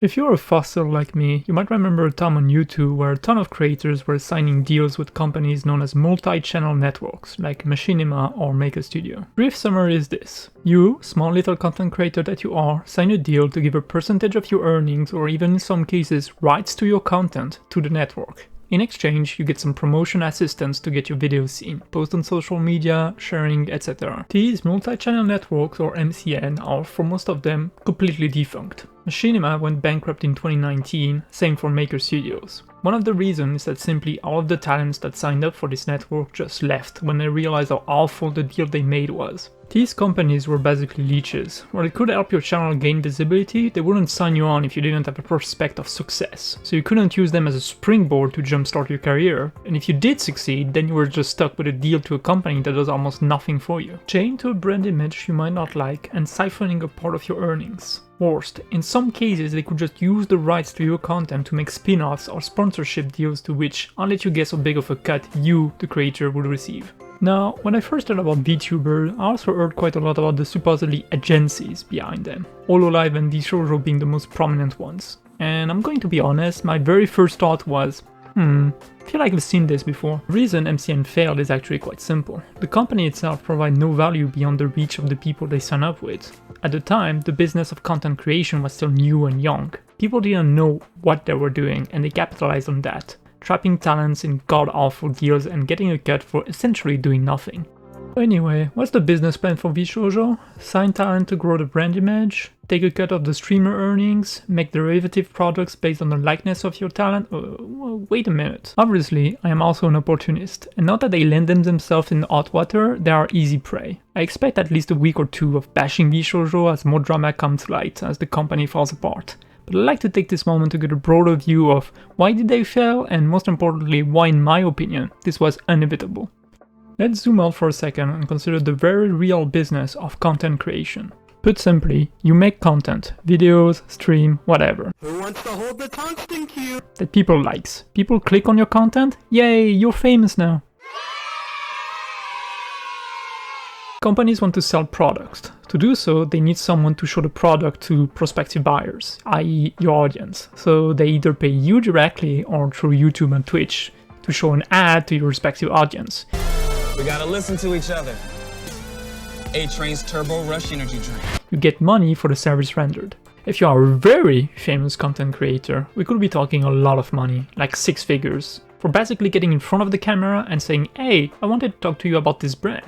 If you're a fossil like me, you might remember a time on YouTube where a ton of creators were signing deals with companies known as multi-channel networks, like Machinima or Maker Studio. Brief summary is this. You, small little content creator that you are, sign a deal to give a percentage of your earnings, or even in some cases, rights to your content, to the network. In exchange, you get some promotion assistance to get your videos seen, post on social media, sharing, etc. These multi-channel networks, or MCN, are, for most of them, completely defunct. Machinima went bankrupt in 2019, same for Maker Studios. One of the reasons is that simply all of the talents that signed up for this network just left when they realized how awful the deal they made was. These companies were basically leeches. While it could help your channel gain visibility, they wouldn't sign you on if you didn't have a prospect of success. So you couldn't use them as a springboard to jumpstart your career, and if you did succeed, then you were just stuck with a deal to a company that does almost nothing for you. Chained to a brand image you might not like and siphoning a part of your earnings. Worst, in some cases they could just use the rights to your content to make spin-offs or sponsorship deals to which, I'll let you guess how big of a cut you, the creator, would receive. Now, when I first heard about VTuber, I also heard quite a lot about the supposedly agencies behind them, Hololive and VShojo being the most prominent ones. And I'm going to be honest, my very first thought was, I feel like I've seen this before. The reason MCN failed is actually quite simple. The company itself provides no value beyond the reach of the people they sign up with. At the time, the business of content creation was still new and young. People didn't know what they were doing and they capitalized on that, trapping talents in god-awful deals and getting a cut for essentially doing nothing. Anyway, what's the business plan for VShojo? Sign talent to grow the brand image, take a cut of the streamer earnings, make derivative products based on the likeness of your talent? Well, wait a minute. Obviously, I am also an opportunist, and not that they land themselves in hot water, they are easy prey. I expect at least a week or two of bashing VShojo as more drama comes to light as the company falls apart. But I'd like to take this moment to get a broader view of why did they fail, and most importantly, why in my opinion, this was inevitable. Let's zoom out for a second and consider the very real business of content creation. Put simply, you make content, videos, stream, whatever. Who wants to hold the tungsten cube? That people likes. People click on your content, yay, you're famous now. Companies want to sell products. To do so, they need someone to show the product to prospective buyers, i.e. your audience. So they either pay you directly or through YouTube and Twitch to show an ad to your respective audience. We gotta listen to each other. A-Train's Turbo Rush Energy Drink. You get money for the service rendered. If you are a very famous content creator, we could be talking a lot of money, like 6 figures, for basically getting in front of the camera and saying, hey, I wanted to talk to you about this brand.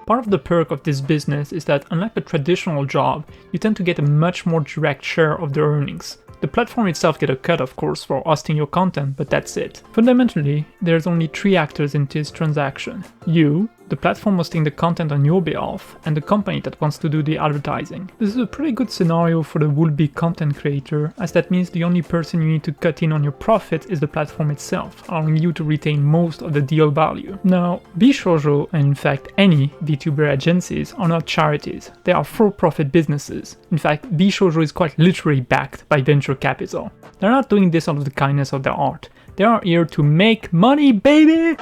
Part of the perk of this business is that unlike a traditional job, you tend to get a much more direct share of the earnings. The platform itself gets a cut of course for hosting your content, but that's it. Fundamentally, there's only 3 actors in this transaction. You, the platform hosting the content on your behalf, and the company that wants to do the advertising. This is a pretty good scenario for the would-be content creator, as that means the only person you need to cut in on your profit is the platform itself, allowing you to retain most of the deal value. Now, VShojo, and in fact any VTuber agencies, are not charities, they are for-profit businesses. In fact, VShojo is quite literally backed by venture capital. They're not doing this out of the kindness of their heart. They are here to make money, baby!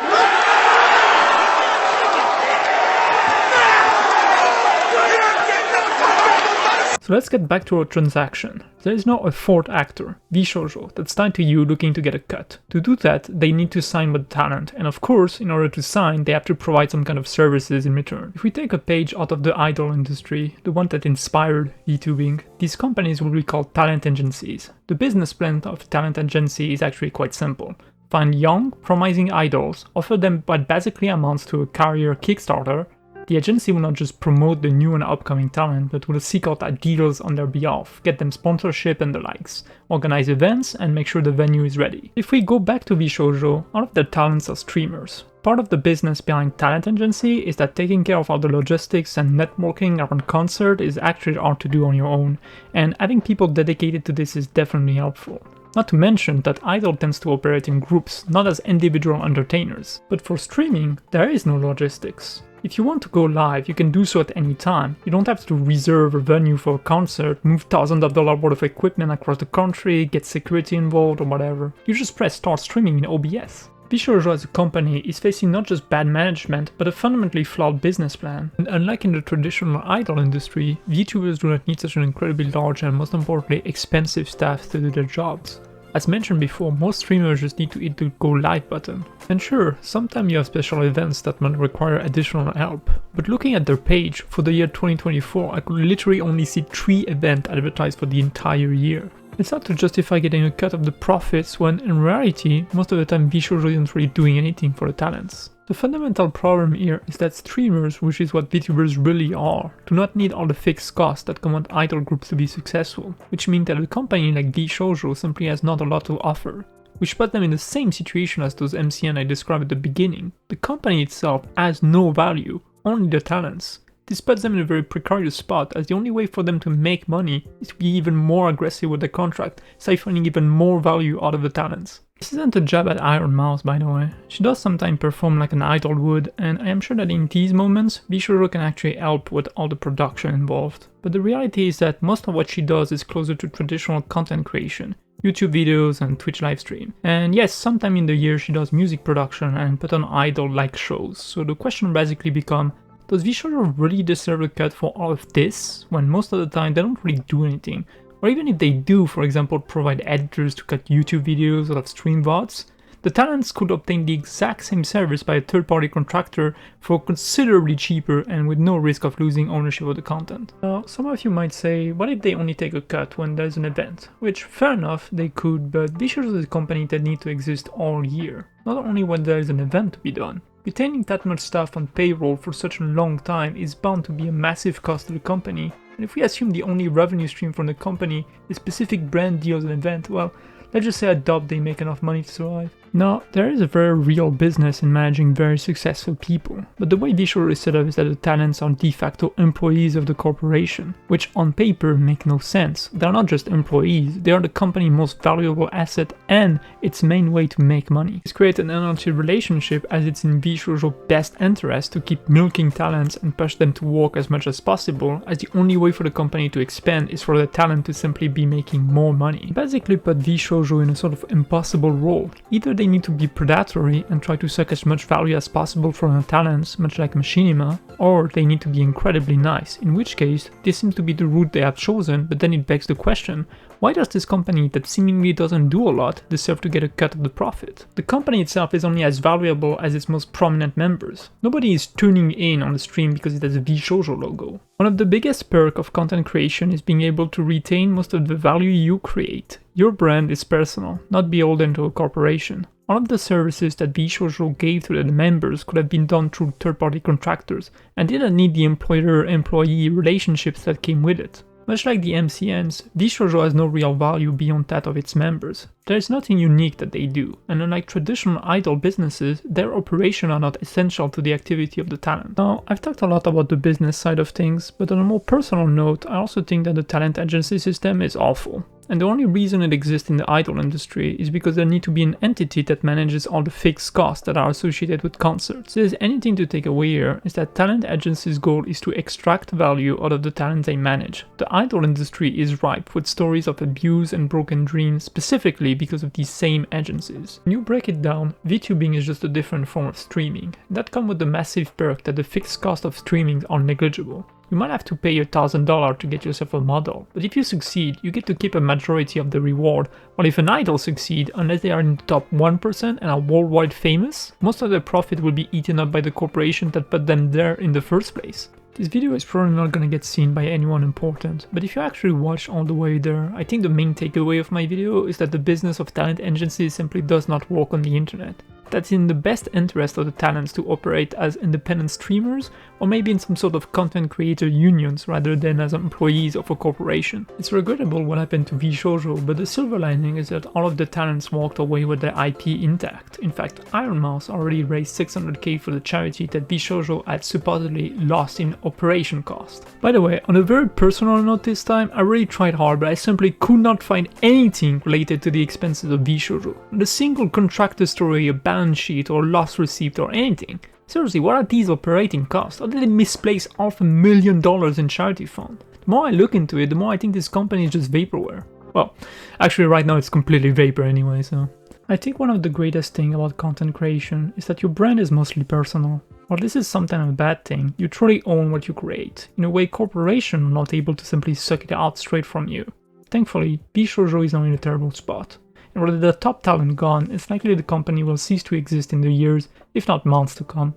So let's get back to our transaction. There is now a 4th actor, VShojo, that's tied to you looking to get a cut. To do that, they need to sign with talent, and of course, in order to sign, they have to provide some kind of services in return. If we take a page out of the idol industry, the one that inspired VTubing, these companies will be called talent agencies. The business plan of a talent agency is actually quite simple. Find young, promising idols, offer them what basically amounts to a career Kickstarter. The agency will not just promote the new and upcoming talent, but will seek out deals on their behalf, get them sponsorship and the likes, organize events, and make sure the venue is ready. If we go back to VShojo, all of their talents are streamers. Part of the business behind talent agency is that taking care of all the logistics and networking around concert is actually hard to do on your own, and having people dedicated to this is definitely helpful. Not to mention that idol tends to operate in groups, not as individual entertainers. But for streaming, there is no logistics. If you want to go live, you can do so at any time. You don't have to reserve a venue for a concert, move thousands of dollars worth of equipment across the country, get security involved or whatever. You just press start streaming in OBS. VShojo as a company is facing not just bad management, but a fundamentally flawed business plan. And unlike in the traditional idol industry, VTubers do not need such an incredibly large and most importantly expensive staff to do their jobs. As mentioned before, most streamers just need to hit the go live button. And sure, sometimes you have special events that might require additional help, but looking at their page, for the year 2024 I could literally only see 3 events advertised for the entire year. It's hard to justify getting a cut of the profits when, in reality, most of the time VShojo isn't really doing anything for the talents. The fundamental problem here is that streamers, which is what VTubers really are, do not need all the fixed costs that come with idol groups to be successful, which means that a company like VShojo simply has not a lot to offer, which puts them in the same situation as those MCN I described at the beginning. The company itself has no value, only the talents. This puts them in a very precarious spot, as the only way for them to make money is to be even more aggressive with the contract, siphoning even more value out of the talents. This isn't a jab at Iron Mouse, by the way. She does sometimes perform like an idol would, and I am sure that in these moments, VShojo can actually help with all the production involved. But the reality is that most of what she does is closer to traditional content creation, YouTube videos and Twitch livestream. And yes, sometime in the year she does music production and put on idol-like shows, so the question basically becomes, does VShojo really deserve a cut for all of this, when most of the time they don't really do anything? Or even if they do, for example, provide editors to cut YouTube videos out of stream VODs, the talents could obtain the exact same service by a third-party contractor for considerably cheaper and with no risk of losing ownership of the content. Now, some of you might say, what if they only take a cut when there's an event? Which, fair enough, they could, but VShojo is a company that needs to exist all year, not only when there is an event to be done. Retaining that much staff on payroll for such a long time is bound to be a massive cost to the company, and if we assume the only revenue stream from the company is specific brand deals and events, well, let's just say I doubt they make enough money to survive. Now, there is a very real business in managing very successful people, but the way VShojo is set up is that the talents are de facto employees of the corporation, which on paper make no sense. They are not just employees, they are the company's most valuable asset and its main way to make money. This creates an unhealthy relationship, as it's in VShojo's best interest to keep milking talents and push them to work as much as possible, as the only way for the company to expand is for the talent to simply be making more money. Basically put VShojo in a sort of impossible role. Either they need to be predatory and try to suck as much value as possible from their talents, much like Machinima, or they need to be incredibly nice, in which case this seems to be the route they have chosen, but then it begs the question, why does this company that seemingly doesn't do a lot deserve to get a cut of the profit? The company itself is only as valuable as its most prominent members. Nobody is tuning in on the stream because it has a VShojo logo. One of the biggest perks of content creation is being able to retain most of the value you create. Your brand is personal, not beholden to a corporation. All of the services that VShojo gave to the members could have been done through third-party contractors and didn't need the employer-employee relationships that came with it. Much like the MCNs, VShojo has no real value beyond that of its members. There is nothing unique that they do, and unlike traditional idol businesses, their operations are not essential to the activity of the talent. Now, I've talked a lot about the business side of things, but on a more personal note, I also think that the talent agency system is awful. And the only reason it exists in the idol industry is because there needs to be an entity that manages all the fixed costs that are associated with concerts. If there's anything to take away here, is that talent agencies' goal is to extract value out of the talent they manage. The idol industry is ripe with stories of abuse and broken dreams, specifically because of these same agencies. When you break it down, VTubing is just a different form of streaming. That comes with the massive perk that the fixed costs of streaming are negligible. You might have to pay $1,000 to get yourself a model, but if you succeed, you get to keep a majority of the reward, while if an idol succeeds, unless they are in the top 1% and are worldwide famous, most of their profit will be eaten up by the corporation that put them there in the first place. This video is probably not gonna get seen by anyone important, but if you actually watch all the way there, I think the main takeaway of my video is that the business of talent agencies simply does not work on the internet. That's in the best interest of the talents to operate as independent streamers, or maybe in some sort of content creator unions rather than as employees of a corporation. It's regrettable what happened to VShojo, but the silver lining is that all of the talents walked away with their IP intact. In fact, Iron Mouse already raised $600k for the charity that VShojo had supposedly lost in operation cost. By the way, on a very personal note this time, I really tried hard, but I simply could not find anything related to the expenses of VShojo. Not a single contractor story, a balance sheet or loss receipt or anything. Seriously, what are these operating costs? How did they misplace $500,000 in charity fund? The more I look into it, the more I think this company is just vaporware. Well, actually right now it's completely vapor anyway, so... I think one of the greatest things about content creation is that your brand is mostly personal. While this is sometimes a bad thing, you truly own what you create. In a way, corporations are not able to simply suck it out straight from you. Thankfully, VShojo is not in a terrible spot. And with the top talent gone, it's likely the company will cease to exist in the years, if not months to come.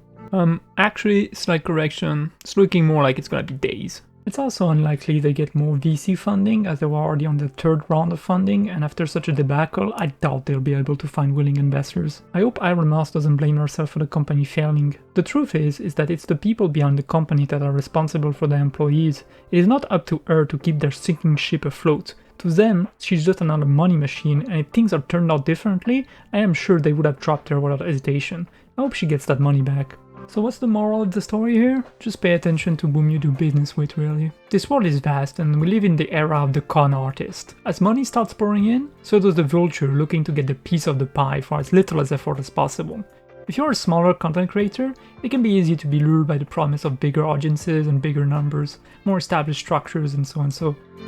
Actually, slight correction, it's looking more like it's gonna be days. It's also unlikely they get more VC funding, as they were already on the third round of funding, and after such a debacle, I doubt they'll be able to find willing investors. I hope Iron Mouse doesn't blame herself for the company failing. The truth is that it's the people behind the company that are responsible for their employees. It is not up to her to keep their sinking ship afloat. To them, she's just another money machine, and if things had turned out differently, I am sure they would have dropped her without hesitation. I hope she gets that money back. So what's the moral of the story here? Just pay attention to whom you do business with, really. This world is vast, and we live in the era of the con artist. As money starts pouring in, so does the vulture looking to get the piece of the pie for as little as effort as possible. If you're a smaller content creator, it can be easy to be lured by the promise of bigger audiences and bigger numbers, more established structures and so on.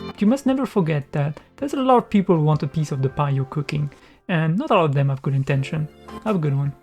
But you must never forget that there's a lot of people who want a piece of the pie you're cooking, and not all of them have good intention. Have a good one.